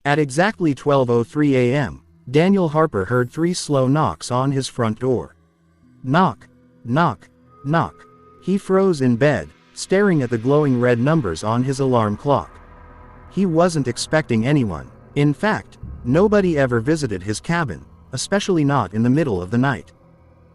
At exactly 12:03 a.m., Daniel Harper heard 3 slow knocks on his front door. Knock, knock, knock. He froze in bed, staring at the glowing red numbers on his alarm clock. He wasn't expecting anyone. In fact, nobody ever visited his cabin, especially not in the middle of the night.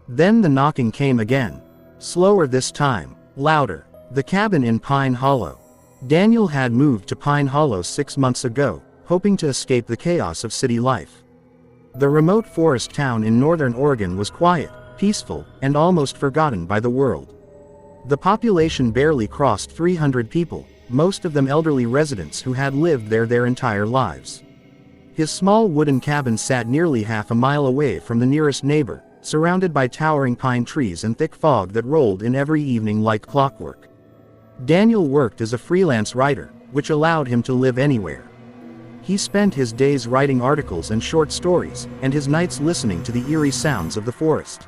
Then the knocking came again. Slower this time, louder. The cabin in Pine Hollow. Daniel had moved to Pine Hollow 6 months ago, hoping to escape the chaos of city life. The remote forest town in northern Oregon was quiet, peaceful, and almost forgotten by the world. The population barely crossed 300 people, most of them elderly residents who had lived there their entire lives. His small wooden cabin sat nearly half a mile away from the nearest neighbor, surrounded by towering pine trees and thick fog that rolled in every evening like clockwork. Daniel worked as a freelance writer, which allowed him to live anywhere. He spent his days writing articles and short stories, and his nights listening to the eerie sounds of the forest.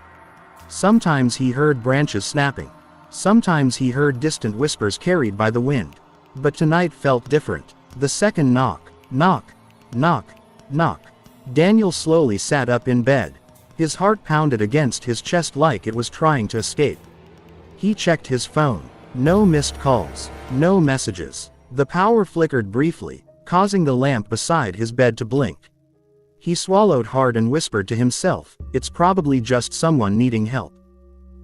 Sometimes he heard branches snapping. Sometimes he heard distant whispers carried by the wind. But tonight felt different. The second knock, knock, knock, knock. Daniel slowly sat up in bed. His heart pounded against his chest like it was trying to escape. He checked his phone. No missed calls. No messages. The power flickered briefly, causing the lamp beside his bed to blink. He swallowed hard and whispered to himself, "It's probably just someone needing help."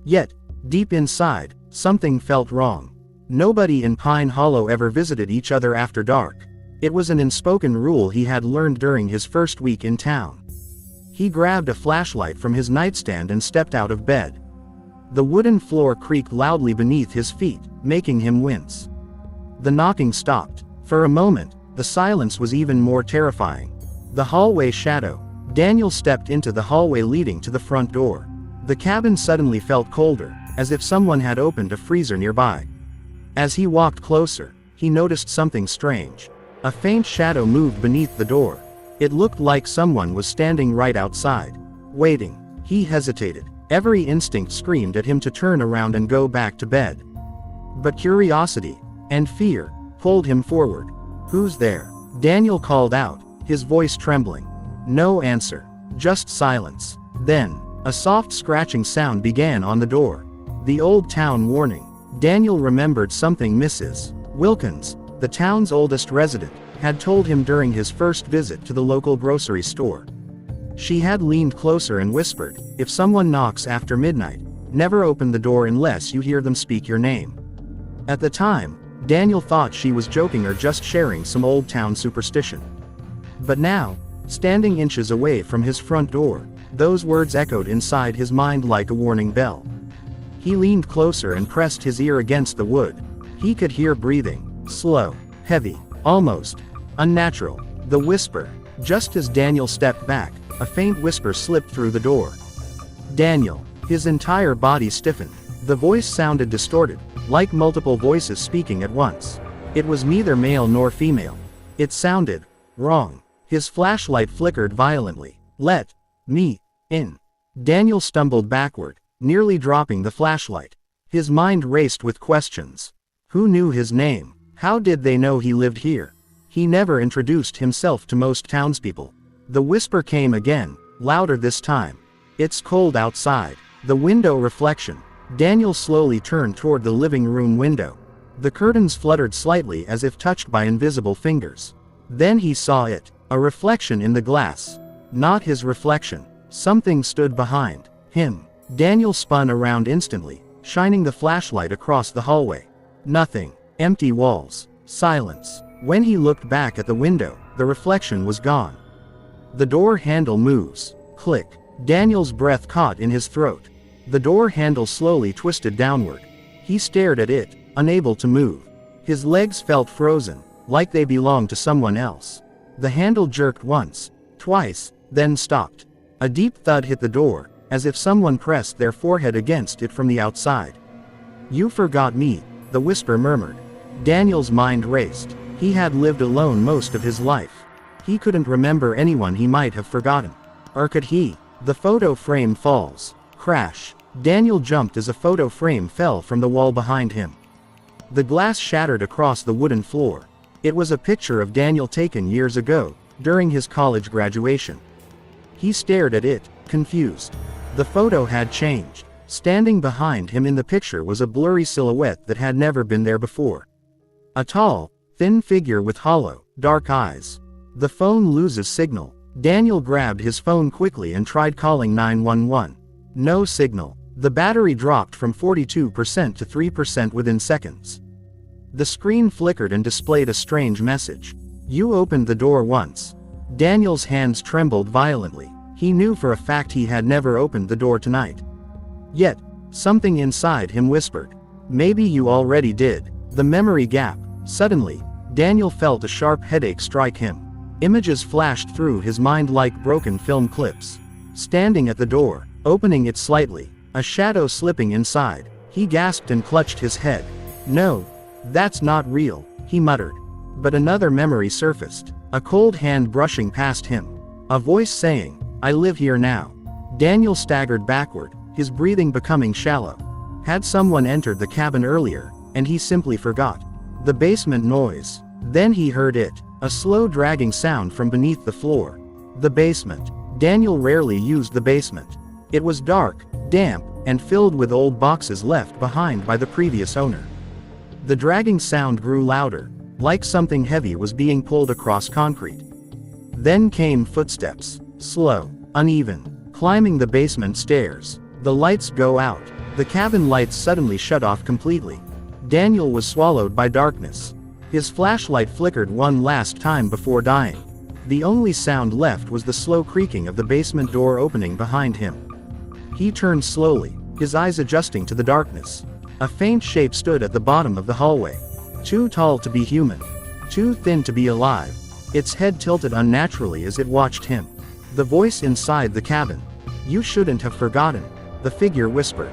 Yet, deep inside, something felt wrong. Nobody in Pine Hollow ever visited each other after dark. It was an unspoken rule he had learned during his first week in town. He grabbed a flashlight from his nightstand and stepped out of bed. The wooden floor creaked loudly beneath his feet, making him wince. The knocking stopped. For a moment, the silence was even more terrifying. The hallway shadow. Daniel stepped into the hallway leading to the front door. The cabin suddenly felt colder, as if someone had opened a freezer nearby. As he walked closer, he noticed something strange. A faint shadow moved beneath the door. It looked like someone was standing right outside, waiting. He hesitated. Every instinct screamed at him to turn around and go back to bed. But curiosity and fear pulled him forward. "Who's there?" Daniel called out, his voice trembling. No answer. Just silence. Then, a soft scratching sound began on the door. The old town warning. Daniel remembered something Mrs. Wilkins, the town's oldest resident, had told him during his first visit to the local grocery store. She had leaned closer and whispered, "If someone knocks after midnight, never open the door unless you hear them speak your name." At the time, Daniel thought she was joking or just sharing some old town superstition. But now, standing inches away from his front door, those words echoed inside his mind like a warning bell. He leaned closer and pressed his ear against the wood. He could hear breathing, slow, heavy, almost unnatural. The whisper. Just as Daniel stepped back, a faint whisper slipped through the door. Daniel. His entire body stiffened. The voice sounded distorted, like multiple voices speaking at once. It was neither male nor female. It sounded wrong. His flashlight flickered violently. "Let me in." Daniel stumbled backward, nearly dropping the flashlight. His mind raced with questions. Who knew his name? How did they know he lived here? He never introduced himself to most townspeople. The whisper came again, louder this time. "It's cold outside." The window reflection. Daniel slowly turned toward the living room window. The curtains fluttered slightly as if touched by invisible fingers. Then he saw it, a reflection in the glass. Not his reflection. Something stood behind him. Daniel spun around instantly, shining the flashlight across the hallway. Nothing. Empty walls. Silence. When he looked back at the window, the reflection was gone. The door handle moves. Click. Daniel's breath caught in his throat. The door handle slowly twisted downward. He stared at it, unable to move. His legs felt frozen, like they belonged to someone else. The handle jerked once, twice, then stopped. A deep thud hit the door, as if someone pressed their forehead against it from the outside. "You forgot me," the whisper murmured. Daniel's mind raced. He had lived alone most of his life. He couldn't remember anyone he might have forgotten. Or could he? The photo frame falls. Crash. Daniel jumped as a photo frame fell from the wall behind him. The glass shattered across the wooden floor. It was a picture of Daniel taken years ago, during his college graduation. He stared at it, confused. The photo had changed. Standing behind him in the picture was a blurry silhouette that had never been there before. A tall, thin figure with hollow, dark eyes. The phone loses signal. Daniel grabbed his phone quickly and tried calling 911. No signal. The battery dropped from 42% to 3% within seconds. The screen flickered and displayed a strange message. You opened the door once. Daniel's hands trembled violently. He knew for a fact he had never opened the door tonight. Yet, something inside him whispered, maybe you already did. The memory gap. Suddenly, Daniel felt a sharp headache strike him. Images flashed through his mind like broken film clips. Standing at the door, opening it slightly, a shadow slipping inside, he gasped and clutched his head. No, that's not real, he muttered. But another memory surfaced, a cold hand brushing past him. A voice saying, I live here now. Daniel staggered backward, his breathing becoming shallow. Had someone entered the cabin earlier, and he simply forgot? The basement noise. Then he heard it, a slow dragging sound from beneath the floor. The basement. Daniel rarely used the basement. It was dark, damp, and filled with old boxes left behind by the previous owner. The dragging sound grew louder, like something heavy was being pulled across concrete. Then came footsteps, slow, uneven, climbing the basement stairs. The lights go out. The cabin lights suddenly shut off completely. Daniel was swallowed by darkness. His flashlight flickered one last time before dying. The only sound left was the slow creaking of the basement door opening behind him. He turned slowly, his eyes adjusting to the darkness. A faint shape stood at the bottom of the hallway. Too tall to be human. Too thin to be alive. Its head tilted unnaturally as it watched him. The voice inside the cabin. You shouldn't have forgotten, the figure whispered.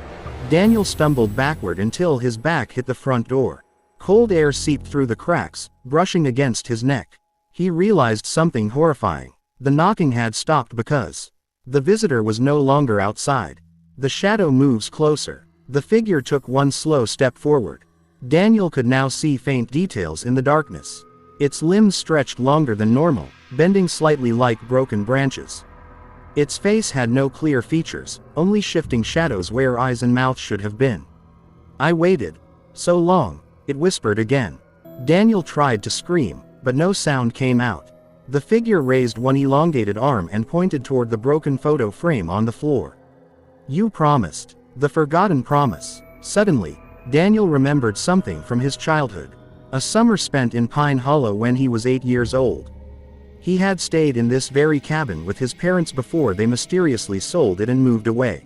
Daniel stumbled backward until his back hit the front door. Cold air seeped through the cracks, brushing against his neck. He realized something horrifying. The knocking had stopped because the visitor was no longer outside. The shadow moves closer. The figure took one slow step forward. Daniel could now see faint details in the darkness. Its limbs stretched longer than normal, bending slightly like broken branches. Its face had no clear features, only shifting shadows where eyes and mouth should have been. I waited so long, it whispered again. Daniel tried to scream, but no sound came out. The figure raised one elongated arm and pointed toward the broken photo frame on the floor. You promised. The forgotten promise. Suddenly, Daniel remembered something from his childhood. A summer spent in Pine Hollow when he was 8 years old. He had stayed in this very cabin with his parents before they mysteriously sold it and moved away.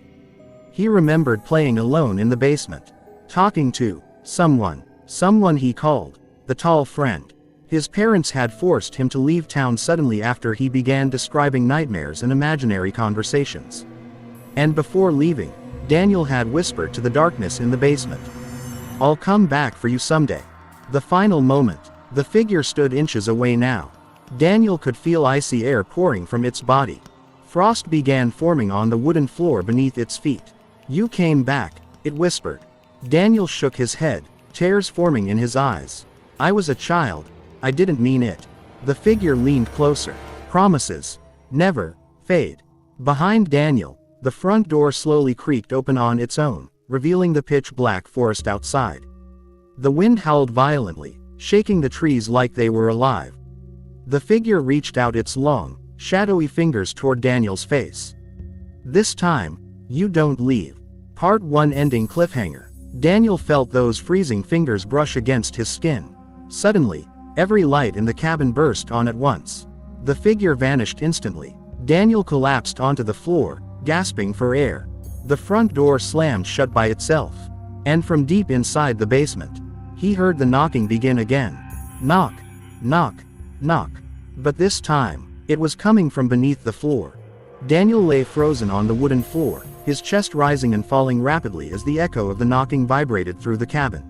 He remembered playing alone in the basement. Talking to someone he called the tall friend. His parents had forced him to leave town suddenly after he began describing nightmares and imaginary conversations. And before leaving, Daniel had whispered to the darkness in the basement, I'll come back for you someday. The final moment. The figure stood inches away now. Daniel could feel icy air pouring from its body. Frost began forming on the wooden floor beneath its feet. You came back, it whispered. Daniel shook his head, tears forming in his eyes. I was a child. I didn't mean it. The figure leaned closer. Promises never fade. Behind Daniel, the front door slowly creaked open on its own, revealing the pitch-black forest outside. The wind howled violently, shaking the trees like they were alive. The figure reached out its long, shadowy fingers toward Daniel's face. This time, you don't leave. Part 1 ending cliffhanger. Daniel felt those freezing fingers brush against his skin. Suddenly, every light in the cabin burst on at once. The figure vanished instantly. Daniel collapsed onto the floor, gasping for air. The front door slammed shut by itself. And from deep inside the basement, he heard the knocking begin again. Knock, knock, knock. But this time, it was coming from beneath the floor. Daniel lay frozen on the wooden floor, his chest rising and falling rapidly as the echo of the knocking vibrated through the cabin.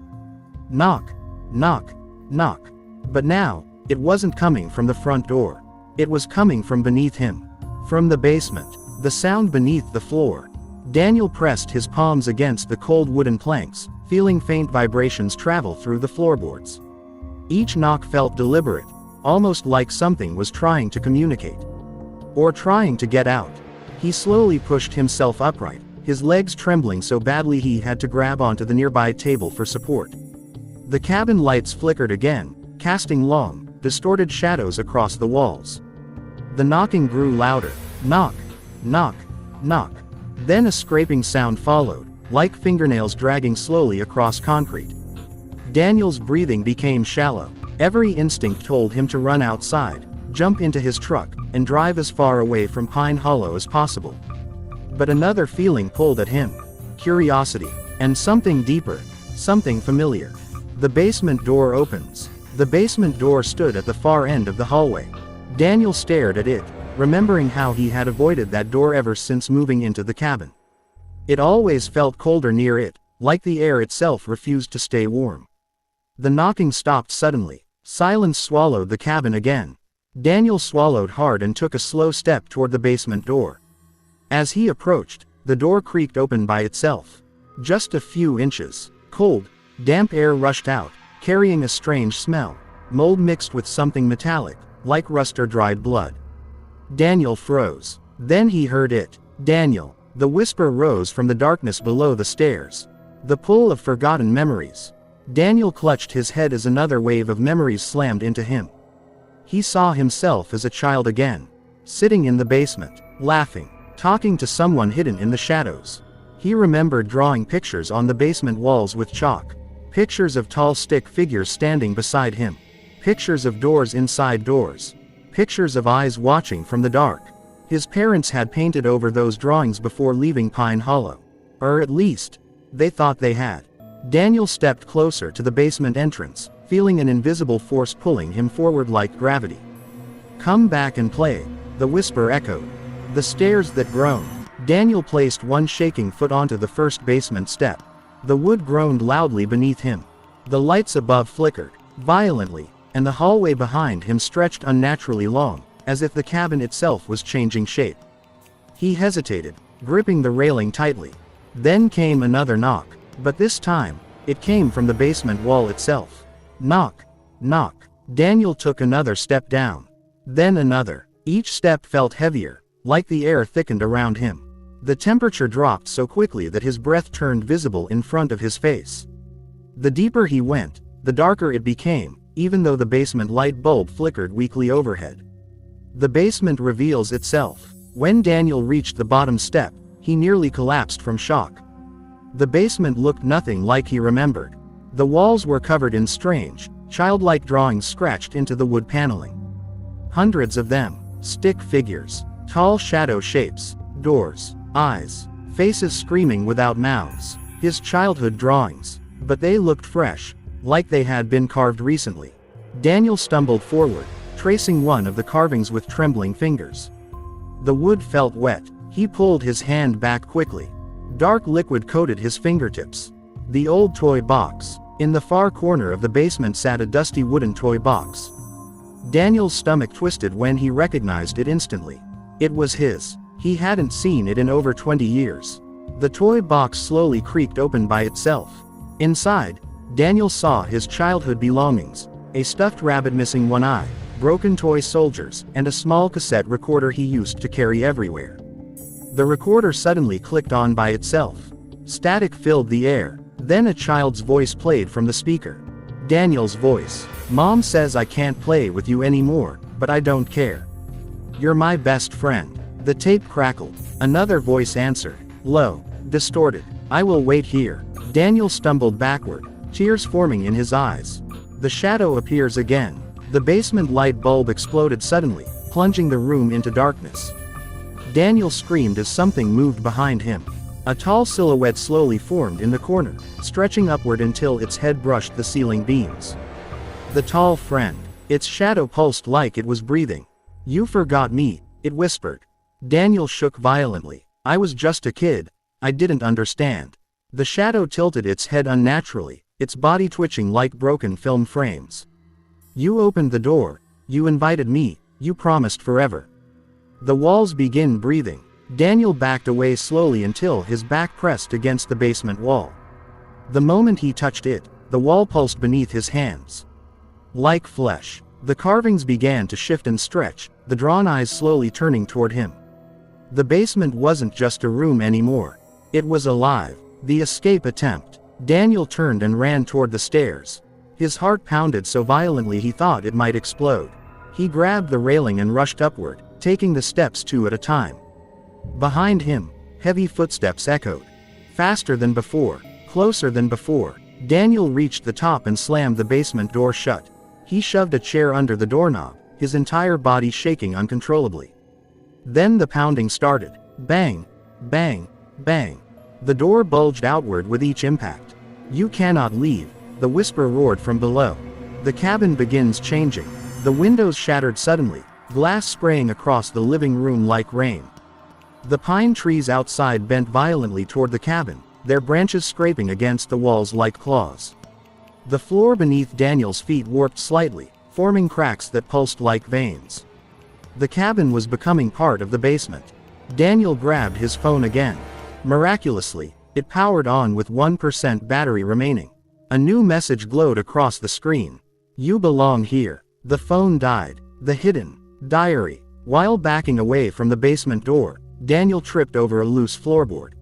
Knock, knock, knock. But now, it wasn't coming from the front door. It was coming from beneath him. From the basement. The sound beneath the floor. Daniel pressed his palms against the cold wooden planks, feeling faint vibrations travel through the floorboards. Each knock felt deliberate, almost like something was trying to communicate. Or trying to get out. He slowly pushed himself upright, his legs trembling so badly he had to grab onto the nearby table for support. The cabin lights flickered again, casting long, distorted shadows across the walls. The knocking grew louder. Knock, knock, knock. Then a scraping sound followed, like fingernails dragging slowly across concrete. Daniel's breathing became shallow. Every instinct told him to run outside, jump into his truck, and drive as far away from Pine Hollow as possible. But another feeling pulled at him. Curiosity. And something deeper. Something familiar. The basement door opens. The basement door stood at the far end of the hallway. Daniel stared at it, remembering how he had avoided that door ever since moving into the cabin. It always felt colder near it, like the air itself refused to stay warm. The knocking stopped suddenly. Silence swallowed the cabin again. Daniel swallowed hard and took a slow step toward the basement door. As he approached, the door creaked open by itself. Just a few inches. Cold, damp air rushed out, carrying a strange smell, mold mixed with something metallic, like rust or dried blood. Daniel froze. Then he heard it. Daniel. The whisper rose from the darkness below the stairs. The pull of forgotten memories. Daniel clutched his head as another wave of memories slammed into him. He saw himself as a child again, sitting in the basement, laughing, talking to someone hidden in the shadows. He remembered drawing pictures on the basement walls with chalk. Pictures of tall stick figures standing beside him. Pictures of doors inside doors. Pictures of eyes watching from the dark. His parents had painted over those drawings before leaving Pine Hollow. Or at least, they thought they had. Daniel stepped closer to the basement entrance, feeling an invisible force pulling him forward like gravity. "Come back and play," the whisper echoed. The stairs that groaned. Daniel placed one shaking foot onto the first basement step. The wood groaned loudly beneath him. The lights above flickered violently, and the hallway behind him stretched unnaturally long, as if the cabin itself was changing shape. He hesitated, gripping the railing tightly. Then came another knock, but this time, it came from the basement wall itself. Knock, knock. Daniel took another step down. Then another. Each step felt heavier, like the air thickened around him. The temperature dropped so quickly that his breath turned visible in front of his face. The deeper he went, the darker it became, even though the basement light bulb flickered weakly overhead. The basement reveals itself. When Daniel reached the bottom step, he nearly collapsed from shock. The basement looked nothing like he remembered. The walls were covered in strange, childlike drawings scratched into the wood paneling. Hundreds of them. Stick figures. Tall shadow shapes. Doors. Eyes. Faces screaming without mouths. His childhood drawings. But they looked fresh, like they had been carved recently. Daniel stumbled forward, tracing one of the carvings with trembling fingers. The wood felt wet. He pulled his hand back quickly. Dark liquid coated his fingertips. The old toy box. In the far corner of the basement sat a dusty wooden toy box. Daniel's stomach twisted when he recognized it instantly. It was his. He hadn't seen it in over 20 years. The toy box slowly creaked open by itself. Inside, Daniel saw his childhood belongings. A stuffed rabbit missing one eye, broken toy soldiers, and a small cassette recorder he used to carry everywhere. The recorder suddenly clicked on by itself. Static filled the air. Then a child's voice played from the speaker. Daniel's voice. "Mom says I can't play with you anymore, but I don't care. You're my best friend." The tape crackled. Another voice answered. Low, distorted. "I will wait here." Daniel stumbled backward, tears forming in his eyes. The shadow appears again. The basement light bulb exploded suddenly, plunging the room into darkness. Daniel screamed as something moved behind him. A tall silhouette slowly formed in the corner, stretching upward until its head brushed the ceiling beams. The tall friend. Its shadow pulsed like it was breathing. "You forgot me," it whispered. Daniel shook violently. "I was just a kid. I didn't understand." The shadow tilted its head unnaturally, its body twitching like broken film frames. "You opened the door. You invited me. You promised forever." The walls began breathing. Daniel backed away slowly until his back pressed against the basement wall. The moment he touched it, the wall pulsed beneath his hands. Like flesh. The carvings began to shift and stretch, the drawn eyes slowly turning toward him. The basement wasn't just a room anymore. It was alive. The escape attempt. Daniel turned and ran toward the stairs. His heart pounded so violently he thought it might explode. He grabbed the railing and rushed upward, taking the steps two at a time. Behind him, heavy footsteps echoed. Faster than before, closer than before. Daniel reached the top and slammed the basement door shut. He shoved a chair under the doorknob, his entire body shaking uncontrollably. Then the pounding started. Bang, bang, bang. The door bulged outward with each impact. "You cannot leave," the whisper roared from below. The cabin begins changing. The windows shattered suddenly, glass spraying across the living room like rain. The pine trees outside bent violently toward the cabin, their branches scraping against the walls like claws. The floor beneath Daniel's feet warped slightly, forming cracks that pulsed like veins. The cabin was becoming part of the basement. Daniel grabbed his phone again. Miraculously, it powered on with 1% battery remaining. A new message glowed across the screen. "You belong here." The phone died. The hidden diary. While backing away from the basement door, Daniel tripped over a loose floorboard.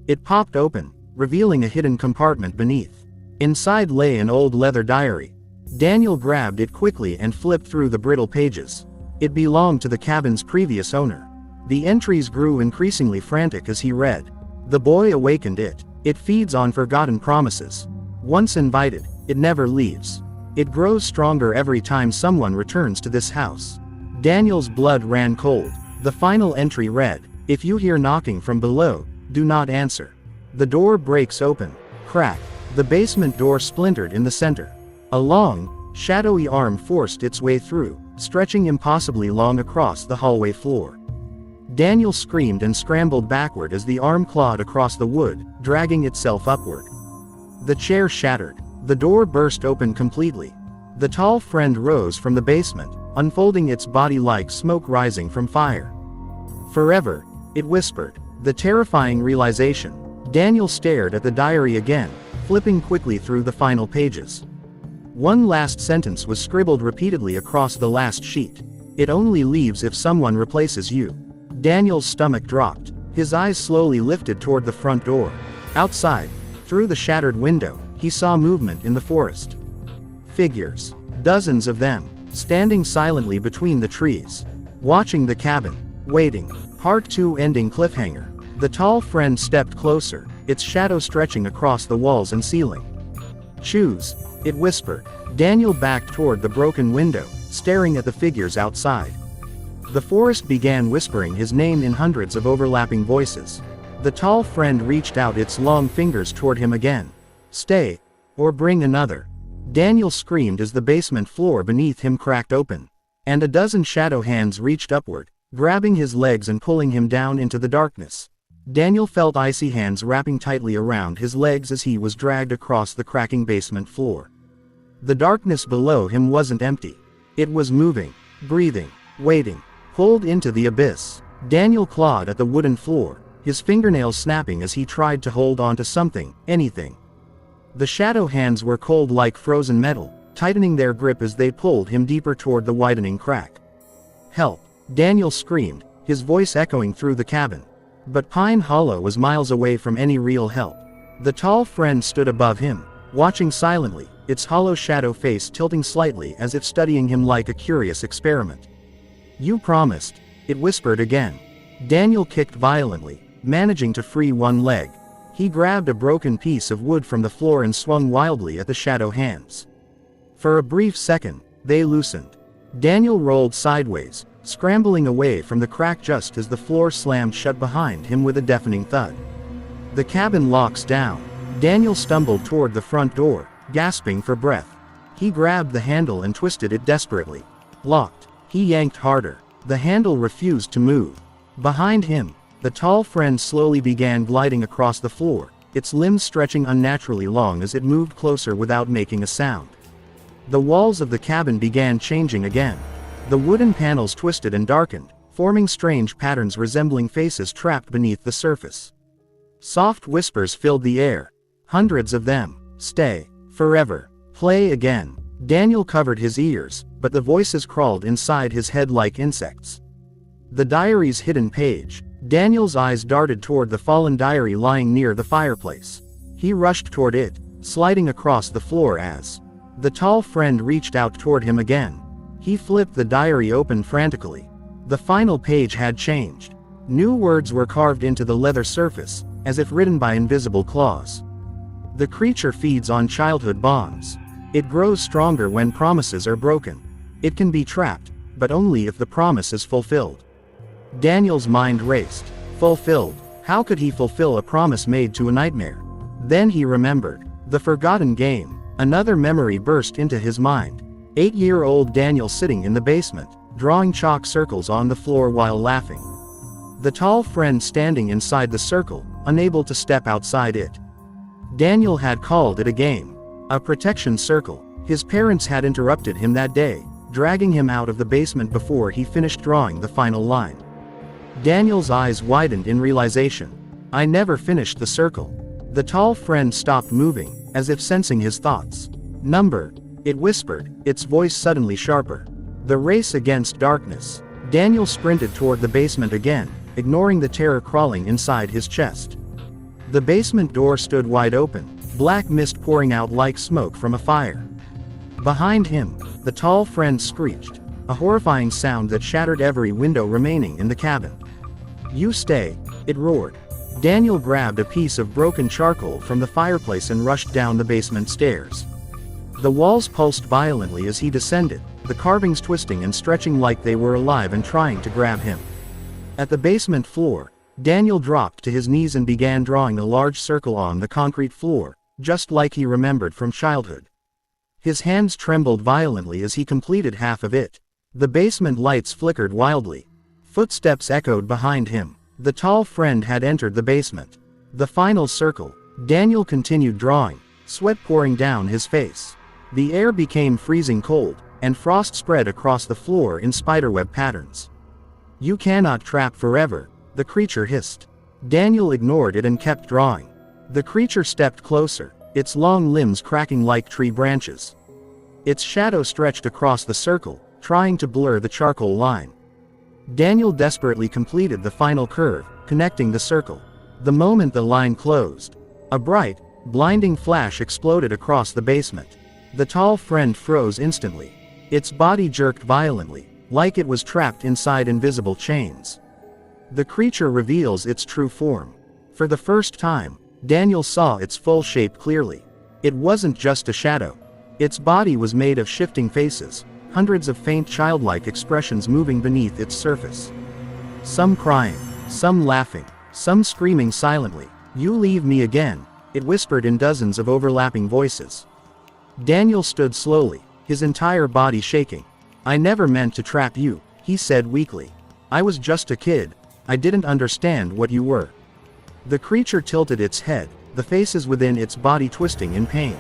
It popped open, revealing a hidden compartment beneath. Inside lay an old leather diary. Daniel grabbed it quickly and flipped through the brittle pages. It belonged to the cabin's previous owner. The entries grew increasingly frantic as he read. The boy awakened it. It feeds on forgotten promises. Once invited, it never leaves. It grows stronger every time someone returns to this house. Daniel's blood ran cold. The final entry read, "If you hear knocking from below, do not answer." The door breaks open. Crack. The basement door splintered in the center. A long, shadowy arm forced its way through, stretching impossibly long across the hallway floor. Daniel screamed and scrambled backward as the arm clawed across the wood, dragging itself upward. The chair shattered. The door burst open completely. The tall friend rose from the basement, unfolding its body like smoke rising from fire. "Forever," it whispered. The terrifying realization. Daniel stared at the diary again, flipping quickly through the final pages. One last sentence was scribbled repeatedly across the last sheet. "It only leaves if someone replaces you." Daniel's stomach dropped. His eyes slowly lifted toward the front door. Outside, through the shattered window, he saw movement in the forest. Figures. Dozens of them, standing silently between the trees. Watching the cabin. Waiting. Part 2 ending cliffhanger. The tall friend stepped closer, its shadow stretching across the walls and ceiling. "Choose," it whispered. Daniel backed toward the broken window, staring at the figures outside. The forest began whispering his name in hundreds of overlapping voices. The tall friend reached out its long fingers toward him again. "Stay, or bring another." Daniel screamed as the basement floor beneath him cracked open. And a dozen shadow hands reached upward, grabbing his legs and pulling him down into the darkness. Daniel felt icy hands wrapping tightly around his legs as he was dragged across the cracking basement floor. The darkness below him wasn't empty. It was moving, breathing, waiting. Pulled into the abyss. Daniel clawed at the wooden floor, his fingernails snapping as he tried to hold on to something, anything. The shadow hands were cold like frozen metal, tightening their grip as they pulled him deeper toward the widening crack. "Help!" Daniel screamed, his voice echoing through the cabin. But Pine Hollow was miles away from any real help. The tall friend stood above him, watching silently, its hollow shadow face tilting slightly as if studying him like a curious experiment. "You promised," it whispered again. Daniel kicked violently, managing to free one leg. He grabbed a broken piece of wood from the floor and swung wildly at the shadow hands. For a brief second, they loosened. Daniel rolled sideways, scrambling away from the crack just as the floor slammed shut behind him with a deafening thud. The cabin locks down. Daniel stumbled toward the front door, gasping for breath. He grabbed the handle and twisted it desperately. Locked. He yanked harder. The handle refused to move. Behind him, the tall friend slowly began gliding across the floor, its limbs stretching unnaturally long as it moved closer without making a sound. The walls of the cabin began changing again. The wooden panels twisted and darkened, forming strange patterns resembling faces trapped beneath the surface. Soft whispers filled the air. Hundreds of them. "Stay. Forever. Play again." Daniel covered his ears, but the voices crawled inside his head like insects. The diary's hidden page. Daniel's eyes darted toward the fallen diary lying near the fireplace. He rushed toward it, sliding across the floor as the tall friend reached out toward him again. He flipped the diary open frantically. The final page had changed. New words were carved into the leather surface, as if written by invisible claws. The creature feeds on childhood bonds. It grows stronger when promises are broken. It can be trapped, but only if the promise is fulfilled. Daniel's mind raced. Fulfilled. How could he fulfill a promise made to a nightmare? Then he remembered. The forgotten game. Another memory burst into his mind. 8-year-old Daniel sitting in the basement, drawing chalk circles on the floor while laughing. The tall friend standing inside the circle, unable to step outside it. Daniel had called it a game. A protection circle. His parents had interrupted him that day, dragging him out of the basement before he finished drawing the final line. Daniel's eyes widened in realization. I never finished the circle. The tall friend stopped moving, as if sensing his thoughts. Number. It whispered, its voice suddenly sharper. The race against darkness. Daniel sprinted toward the basement again, ignoring the terror crawling inside his chest. The basement door stood wide open, black mist pouring out like smoke from a fire. Behind him, the tall friend screeched, a horrifying sound that shattered every window remaining in the cabin. You stay, it roared. Daniel grabbed a piece of broken charcoal from the fireplace and rushed down the basement stairs. The walls pulsed violently as he descended, the carvings twisting and stretching like they were alive and trying to grab him. At the basement floor, Daniel dropped to his knees and began drawing a large circle on the concrete floor, just like he remembered from childhood. His hands trembled violently as he completed half of it. The basement lights flickered wildly. Footsteps echoed behind him. The tall friend had entered the basement. The final circle. Daniel continued drawing, sweat pouring down his face. The air became freezing cold, and frost spread across the floor in spiderweb patterns. You cannot trap forever, the creature hissed. Daniel ignored it and kept drawing. The creature stepped closer, its long limbs cracking like tree branches. Its shadow stretched across the circle, trying to blur the charcoal line. Daniel desperately completed the final curve, connecting the circle. The moment the line closed, a bright, blinding flash exploded across the basement. The tall friend froze instantly. Its body jerked violently, like it was trapped inside invisible chains. The creature reveals its true form. For the first time, Daniel saw its full shape clearly. It wasn't just a shadow. Its body was made of shifting faces, hundreds of faint childlike expressions moving beneath its surface. Some crying, some laughing, some screaming silently. You leave me again, it whispered in dozens of overlapping voices. Daniel stood slowly, his entire body shaking. I never meant to trap you, he said weakly. I was just a kid. I didn't understand what you were. The creature tilted its head, the faces within its body twisting in pain.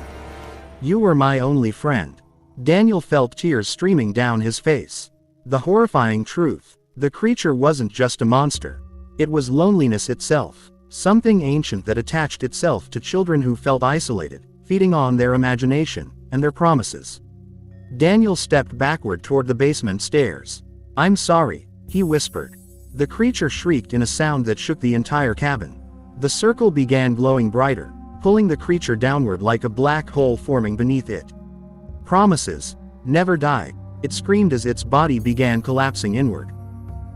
You were my only friend. Daniel felt tears streaming down his face. The horrifying truth. The creature wasn't just a monster. It was loneliness itself. Something ancient that attached itself to children who felt isolated, feeding on their imagination and their promises. Daniel stepped backward toward the basement stairs. I'm sorry, he whispered. The creature shrieked in a sound that shook the entire cabin. The circle began glowing brighter, pulling the creature downward like a black hole forming beneath it. Promises never die, it screamed as its body began collapsing inward.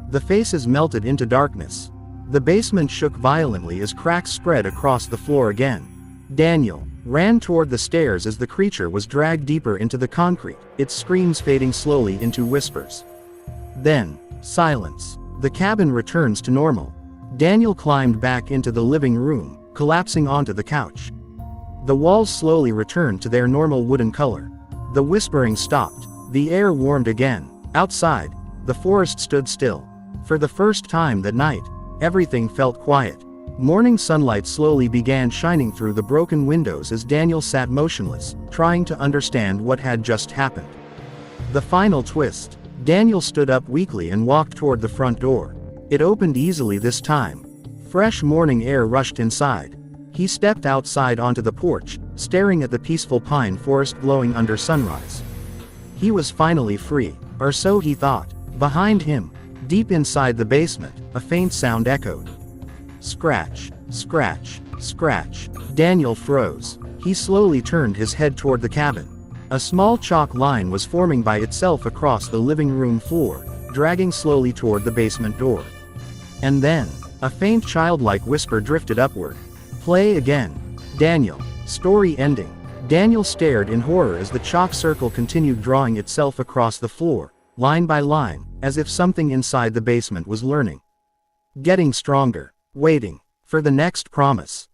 The faces melted into darkness. The basement shook violently as cracks spread across the floor again. Daniel ran toward the stairs as the creature was dragged deeper into the concrete, its screams fading slowly into whispers. Then, silence. The cabin returns to normal. Daniel climbed back into the living room, collapsing onto the couch. The walls slowly returned to their normal wooden color. The whispering stopped. The air warmed again. Outside, the forest stood still. For the first time that night, everything felt quiet. Morning sunlight slowly began shining through the broken windows as Daniel sat motionless, trying to understand what had just happened. The final twist. Daniel stood up weakly and walked toward the front door. It opened easily this time. Fresh morning air rushed inside. He stepped outside onto the porch, staring at the peaceful pine forest glowing under sunrise. He was finally free, or so he thought. Behind him, deep inside the basement, a faint sound echoed. Scratch, scratch, scratch. Daniel froze. He slowly turned his head toward the cabin. A small chalk line was forming by itself across the living room floor, dragging slowly toward the basement door. And then, a faint childlike whisper drifted upward. Play again. Daniel. Story ending. Daniel stared in horror as the chalk circle continued drawing itself across the floor, line by line, as if something inside the basement was learning. Getting stronger. Waiting for the next promise.